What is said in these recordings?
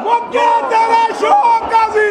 Mokia tera sho kazi,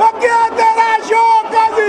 mokia tera sho kazi,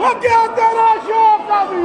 mokia tera sho kazi,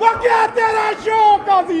mokia tera sho kazi,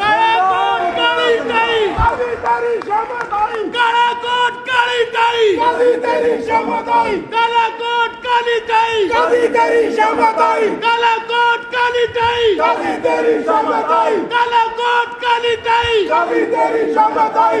kazi teri shamadai, kazi teri shamadai, kazi teri shamadai, kazi teri shamadai, kazi teri shamadai.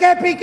KPK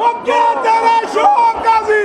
Mokia tera sho kazi,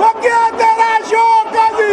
mokia tera sho kazi,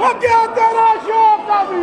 mokia tera sho kazi,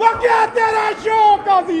mokia tera sho kazi,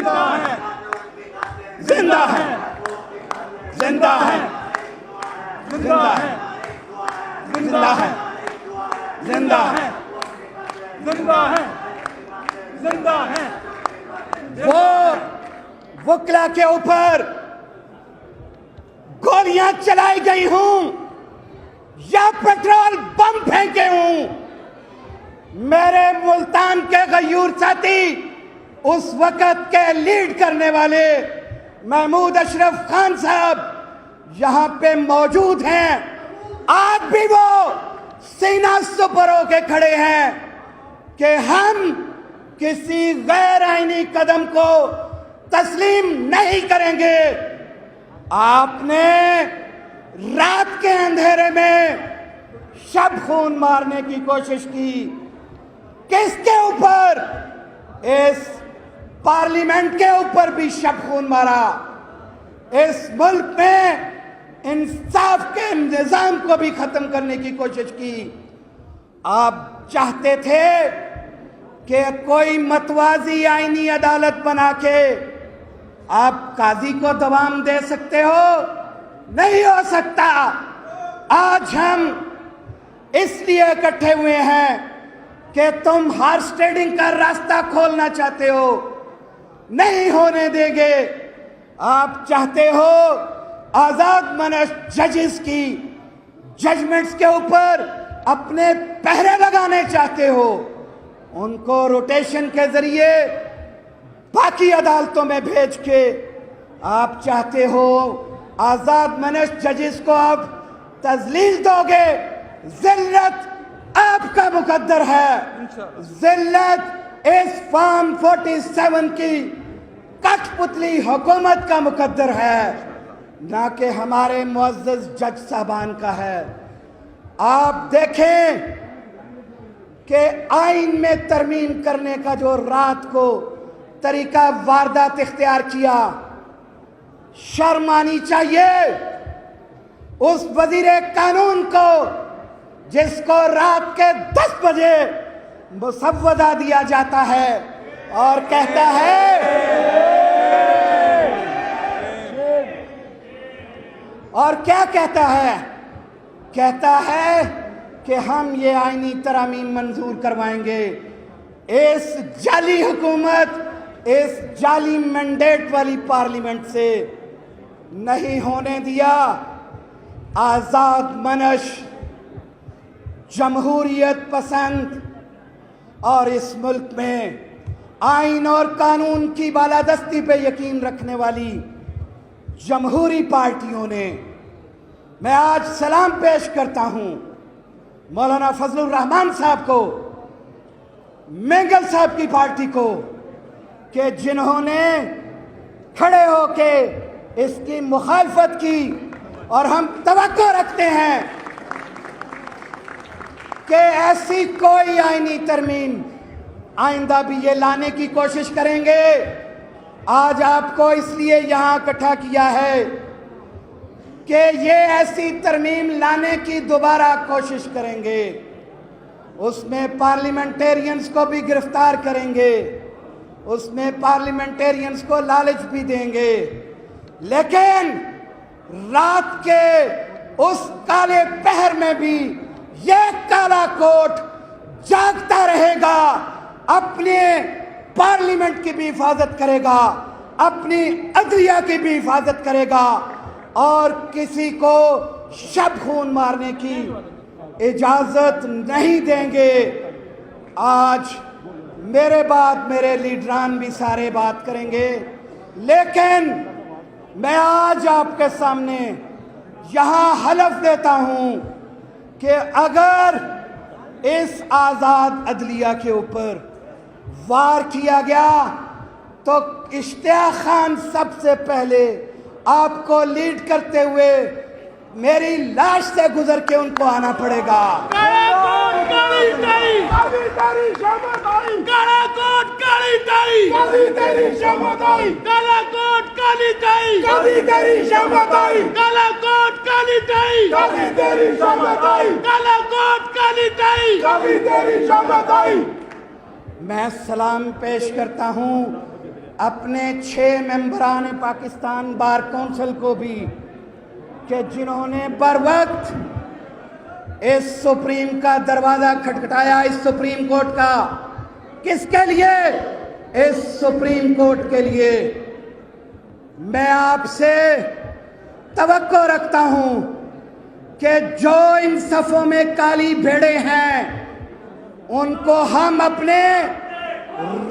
زندہ ہے زندہ ہے زندہ ہے زندہ ہے زندہ ہے زندہ ہے زندہ ہے وہ وکلا کے اوپر گولیاں چلائی گئی ہوں یا پیٹرول بم پھینکے ہوں، میرے ملتان کے غیور ساتھی اس وقت کے لیڈ کرنے والے محمود اشرف خان صاحب یہاں پہ موجود ہیں، آج بھی وہ سینہ سپر ہو کے کھڑے ہیں کہ ہم کسی غیر آئینی قدم کو تسلیم نہیں کریں گے۔ آپ نے رات کے اندھیرے میں شب خون مارنے کی کوشش کی، کس کے اوپر؟ اس پارلیمنٹ کے اوپر بھی شب خون مارا، اس ملک میں انصاف کے نظام کو بھی ختم کرنے کی کوشش کی۔ آپ چاہتے تھے کہ کوئی متوازی آئینی عدالت بنا کے آپ قاضی کو دوام دے سکتے ہو، نہیں ہو سکتا۔ آج ہم اس لیے اکٹھے ہوئے ہیں کہ تم ہارس ٹریڈنگ کا راستہ کھولنا چاہتے ہو، نہیں ہونے دیں گے۔ آپ چاہتے ہو آزاد منش ججز کی ججمنٹس کے اوپر اپنے پہرے لگانے چاہتے ہو، ان کو روٹیشن کے ذریعے باقی عدالتوں میں بھیج کے آپ چاہتے ہو آزاد منش ججز کو آپ تذلیل دو گے۔ ذلت آپ کا مقدر ہے، ذلت اس فارم 47 کی کٹ پتلی حکومت کا مقدر ہے، نہ کہ ہمارے معزز جج صاحبان کا ہے۔ آپ دیکھیں کہ آئین میں ترمیم کرنے کا جو رات کو طریقہ واردات اختیار کیا، شرم آنی چاہیے اس وزیر قانون کو جس کو رات کے 10 بجے مسودہ دیا جاتا ہے اور کہتا ہے اور کیا کہتا ہے؟ کہتا ہے کہ ہم یہ آئینی ترامیم منظور کروائیں گے۔ اس جعلی حکومت، اس جعلی مینڈیٹ والی پارلیمنٹ سے نہیں ہونے دیا۔ آزاد منش، جمہوریت پسند اور اس ملک میں آئین اور قانون کی بالادستی پہ یقین رکھنے والی جمہوری پارٹیوں نے، میں آج سلام پیش کرتا ہوں مولانا فضل الرحمان صاحب کو، مینگل صاحب کی پارٹی کو، کہ جنہوں نے کھڑے ہو کے اس کی مخالفت کی، اور ہم توقع رکھتے ہیں کہ ایسی کوئی آئینی ترمیم آئندہ بھی یہ لانے کی کوشش کریں گے۔ آج آپ کو اس لیے یہاں اکٹھا کیا ہے کہ یہ ایسی ترمیم لانے کی دوبارہ کوشش کریں گے، اس میں پارلیمنٹیرینز کو بھی گرفتار کریں گے، اس میں پارلیمنٹیرینز کو لالچ بھی دیں گے، لیکن رات کے اس کالے پہر میں بھی یہ کالا کوٹ جاگتا رہے گا، اپنے پارلیمنٹ کی بھی حفاظت کرے گا، اپنی عدلیہ کی بھی حفاظت کرے گا، اور کسی کو شب خون مارنے کی اجازت نہیں دیں گے۔ آج میرے بعد میرے لیڈران بھی سارے بات کریں گے، لیکن میں آج آپ کے سامنے یہاں حلف دیتا ہوں کہ اگر اس آزاد عدلیہ کے اوپر وار کیا گیا تو اشتیاق خان سب سے پہلے آپ کو لیڈ کرتے ہوئے میری لاش سے گزر کے ان کو آنا پڑے گا۔ میں سلام پیش کرتا ہوں اپنے 6 ممبران پاکستان بار کونسل کو بھی کہ جنہوں نے بر وقت اس سپریم کا دروازہ کھٹکھٹایا، اس سپریم کورٹ کا. کس کے لیے؟ اس سپریم کورٹ کے لیے. میں آپ سے توقع رکھتا ہوں کہ جو ان صفوں میں کالی بھیڑیں ہیں ان کو ہم اپنے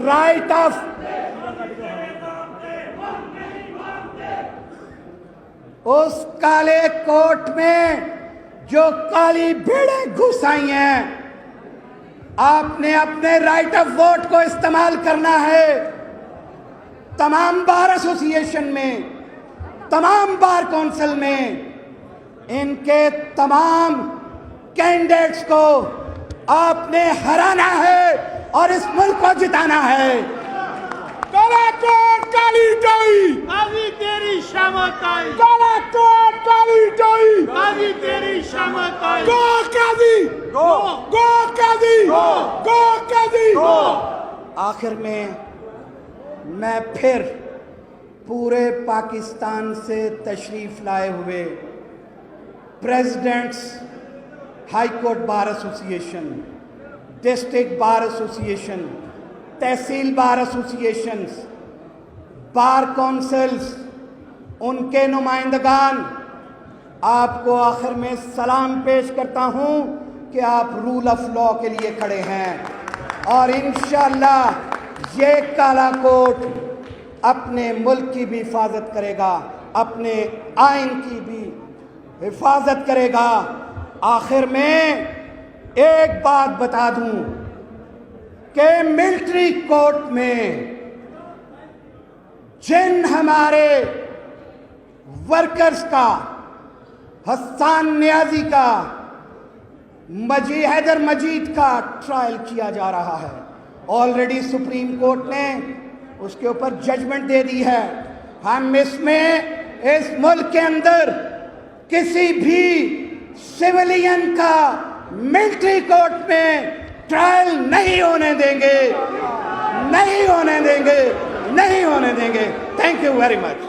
رائٹ آف اس کالے کوٹ میں جو کالی بھیڑیں گھس آئی ہیں، آپ نے اپنے رائٹ آف ووٹ کو استعمال کرنا ہے. تمام بار ایسوسی ایشن میں، تمام بار کونسل میں ان کے تمام کینڈیڈیٹس کو آپ نے ہرانا ہے اور اس ملک کو جتانا ہے. کالا کوٹ کالی ٹوئی، قاضی تیری شامت آئی. کالا کوٹ کالی ٹوئی، قاضی تیری شامت آئی. گو قاضی، گو گو قاضی، گو گو قاضی، گو. آخر میں پھر پورے پاکستان سے تشریف لائے ہوئے پریزیڈنٹس ہائی کورٹ بار ایسوسی ایشن، ڈسٹرکٹ بار ایسوسی ایشن، تحصیل بار ایسوسی ایشنز، بار کونسلز، ان کے نمائندگان، آپ کو آخر میں سلام پیش کرتا ہوں کہ آپ رول آف لا کے لیے کھڑے ہیں اور انشاءاللہ یہ کالا کوٹ اپنے ملک کی بھی حفاظت کرے گا، اپنے آئین کی بھی حفاظت کرے گا. آخر میں ایک بات بتا دوں کہ ملٹری کورٹ میں جن ہمارے ورکرز کا، حسان نیازی کا، حیدر مجید کا ٹرائل کیا جا رہا ہے، آلریڈی سپریم کورٹ نے اس کے اوپر ججمنٹ دے دی ہے. ہم اس میں اس ملک کے اندر کسی بھی سویلین کا ملٹری کورٹ میں ٹرائل نہیں ہونے دیں گے، نہیں ہونے دیں گے، نہیں ہونے دیں گے. Thank you very much.